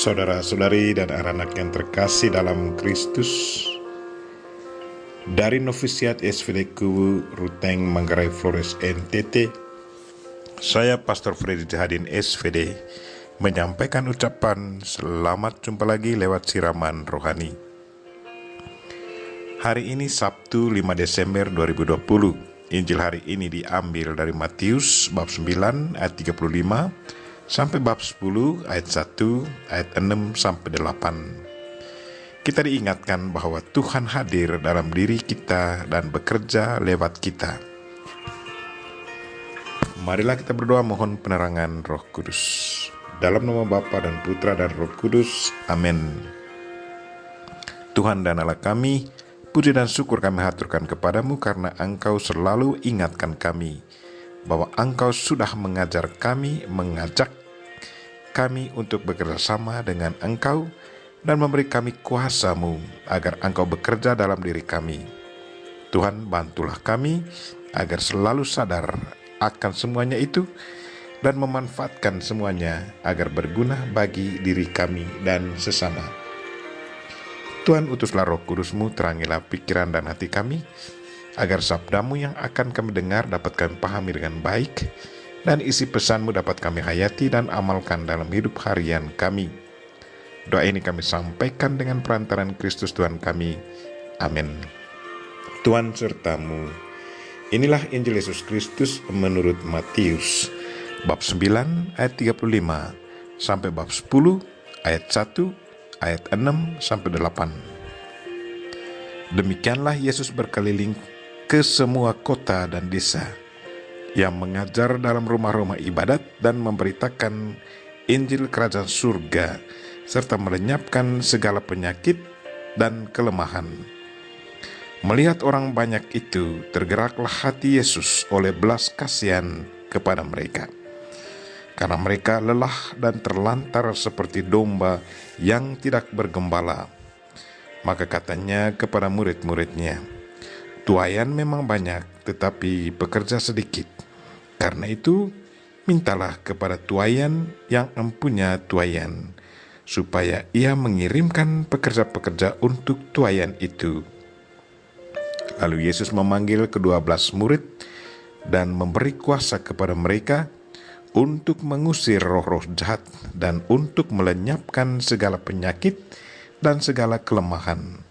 Saudara-saudari dan anak-anak yang terkasih dalam Kristus, dari Novisiat SVD Kuwu Ruteng Manggarai Flores NTT, saya Pastor Freddy Jahadin SVD menyampaikan ucapan selamat jumpa lagi lewat siraman rohani. Hari ini Sabtu 5 Desember 2020. Injil hari ini diambil dari Matius bab 9 ayat 35 sampai bab 10 ayat 1 ayat 6 sampai 8. Kita diingatkan bahwa Tuhan hadir dalam diri kita dan bekerja lewat kita. Marilah kita berdoa mohon penerangan Roh Kudus. Dalam nama Bapa dan Putra dan Roh Kudus. Amin. Tuhan dan Allah kami, puji dan syukur kami haturkan kepadamu karena Engkau selalu ingatkan kami bahwa Engkau sudah mengajar kami, mengajak kami untuk bekerja sama dengan Engkau dan memberi kami kuasa-Mu agar Engkau bekerja dalam diri kami. Tuhan, bantulah kami agar selalu sadar akan semuanya itu dan memanfaatkan semuanya agar berguna bagi diri kami dan sesama. Tuhan, utuslah Roh Kudus-Mu, terangilah pikiran dan hati kami, agar sabda-Mu yang akan kami dengar dapat kami pahami dengan baik, dan isi pesan-Mu dapat kami hayati dan amalkan dalam hidup harian kami. Doa ini kami sampaikan dengan perantaran Kristus Tuhan kami. Amin. Tuhan sertamu. Inilah Injil Yesus Kristus menurut Matius, bab 9 ayat 35 sampai bab 10 ayat 1 ayat 6 sampai 8. Demikianlah Yesus berkeliling ke semua kota dan desa, yang mengajar dalam rumah-rumah ibadat dan memberitakan Injil Kerajaan Surga, serta melenyapkan segala penyakit dan kelemahan. Melihat orang banyak itu, tergeraklah hati Yesus oleh belas kasihan kepada mereka, karena mereka lelah dan terlantar seperti domba yang tidak bergembala. Maka katanya kepada murid-muridnya, "Tuaian memang banyak, tetapi pekerja sedikit. Karena itu, mintalah kepada tuaian yang empunya tuaian, supaya ia mengirimkan pekerja-pekerja untuk tuaian itu." Lalu Yesus memanggil ke-12 murid dan memberi kuasa kepada mereka untuk mengusir roh-roh jahat dan untuk melenyapkan segala penyakit dan segala kelemahan.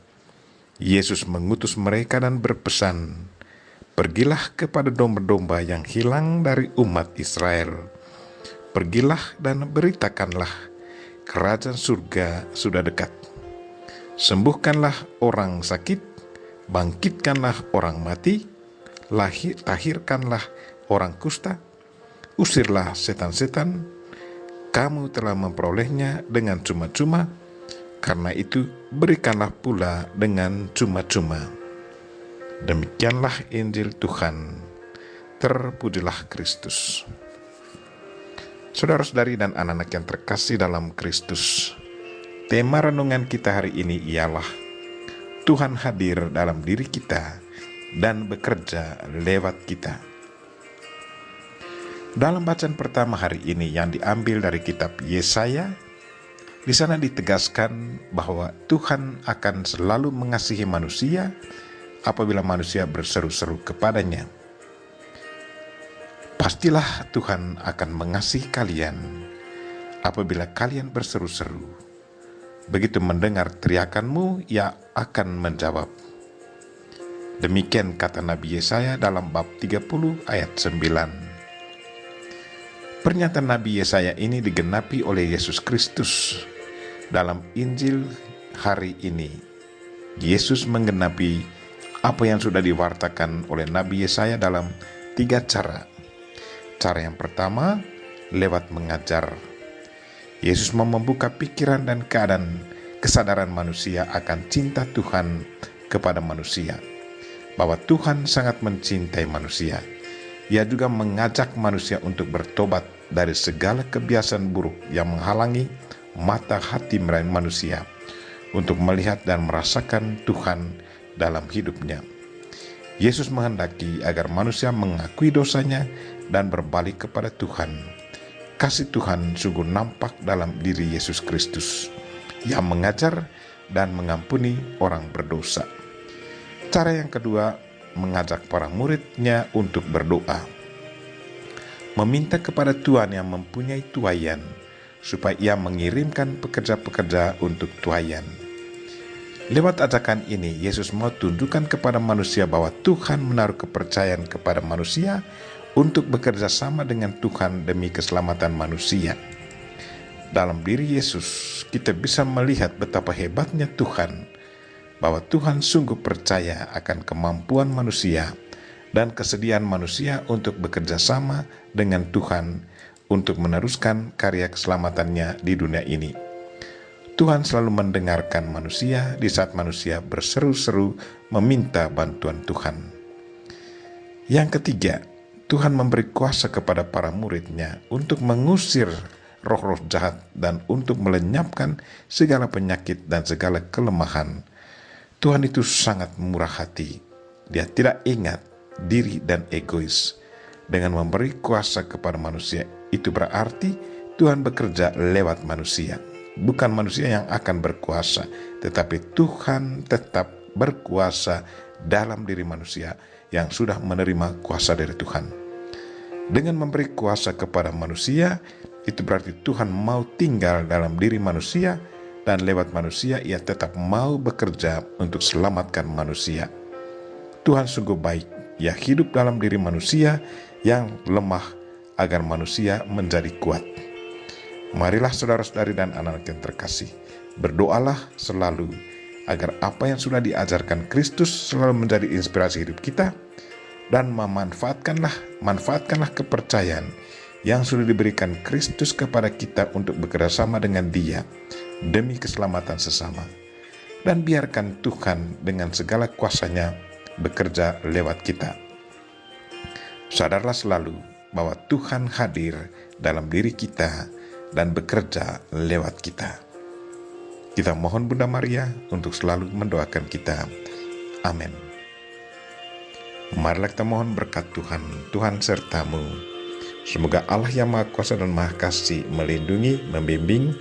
Yesus mengutus mereka dan berpesan, "Pergilah kepada domba-domba yang hilang dari umat Israel. Pergilah dan beritakanlah, kerajaan surga sudah dekat. Sembuhkanlah orang sakit, bangkitkanlah orang mati, lahirkanlah orang kusta, usirlah setan-setan. Kamu telah memperolehnya dengan cuma-cuma, karena itu berikanlah pula dengan cuma-cuma." Demikianlah Injil Tuhan. Terpujilah Kristus. Saudara-saudari dan anak-anak yang terkasih dalam Kristus, tema renungan kita hari ini ialah Tuhan hadir dalam diri kita dan bekerja lewat kita. Dalam bacaan pertama hari ini yang diambil dari kitab Yesaya, di sana ditegaskan bahwa Tuhan akan selalu mengasihi manusia apabila manusia berseru-seru kepadanya. Pastilah Tuhan akan mengasihi kalian apabila kalian berseru-seru. Begitu mendengar teriakanmu, Ia akan menjawab. Demikian kata Nabi Yesaya dalam bab 30 ayat 9. Pernyataan Nabi Yesaya ini digenapi oleh Yesus Kristus dalam Injil hari ini. Yesus menggenapi apa yang sudah diwartakan oleh Nabi Yesaya dalam 3 cara. Cara yang pertama, lewat mengajar. Yesus mau membuka pikiran dan kesadaran manusia akan cinta Tuhan kepada manusia, bahwa Tuhan sangat mencintai manusia. Ia juga mengajak manusia untuk bertobat dari segala kebiasaan buruk yang menghalangi mata hati manusia untuk melihat dan merasakan Tuhan dalam hidupnya. Yesus menghendaki agar manusia mengakui dosanya dan berbalik kepada Tuhan. Kasih Tuhan sungguh nampak dalam diri Yesus Kristus yang mengajar dan mengampuni orang berdosa. Cara yang kedua, mengajak para muridnya untuk berdoa. Meminta kepada Tuhan yang mempunyai tuaian supaya ia mengirimkan pekerja-pekerja untuk tuaian. Lewat ajakan ini, Yesus mau tunjukkan kepada manusia bahwa Tuhan menaruh kepercayaan kepada manusia untuk bekerja sama dengan Tuhan demi keselamatan manusia. Dalam diri Yesus, kita bisa melihat betapa hebatnya Tuhan, bahwa Tuhan sungguh percaya akan kemampuan manusia dan kesediaan manusia untuk bekerja sama dengan Tuhan untuk meneruskan karya keselamatannya di dunia ini. Tuhan selalu mendengarkan manusia di saat manusia berseru-seru meminta bantuan Tuhan. Yang ketiga, Tuhan memberi kuasa kepada para muridnya untuk mengusir roh-roh jahat dan untuk melenyapkan segala penyakit dan segala kelemahan. Tuhan itu sangat murah hati. Dia tidak ingat diri dan egois. Dengan memberi kuasa kepada manusia, itu berarti Tuhan bekerja lewat manusia. Bukan manusia yang akan berkuasa, tetapi Tuhan tetap berkuasa dalam diri manusia yang sudah menerima kuasa dari Tuhan. Dengan memberi kuasa kepada manusia, itu berarti Tuhan mau tinggal dalam diri manusia, dan lewat manusia ia tetap mau bekerja untuk selamatkan manusia. Tuhan sungguh baik, ia hidup dalam diri manusia yang lemah agar manusia menjadi kuat. Marilah saudara-saudari dan anak-anak yang terkasih, berdoalah selalu agar apa yang sudah diajarkan Kristus selalu menjadi inspirasi hidup kita, dan manfaatkanlah kepercayaan yang sudah diberikan Kristus kepada kita untuk bekerja sama dengan Dia demi keselamatan sesama. Dan biarkan Tuhan dengan segala kuasanya bekerja lewat kita. Sadarlah selalu bahwa Tuhan hadir dalam diri kita dan bekerja lewat kita. Kita mohon Bunda Maria untuk selalu mendoakan kita. Amin. Marilah kita mohon berkat Tuhan sertamu. Semoga Allah yang Maha Kuasa dan Maha Kasih melindungi, membimbing,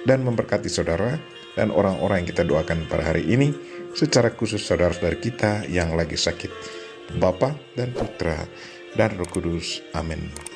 dan memberkati saudara dan orang-orang yang kita doakan pada hari ini, secara khusus saudara-saudara kita yang lagi sakit. Bapa dan Putra dan Roh Kudus. Amin.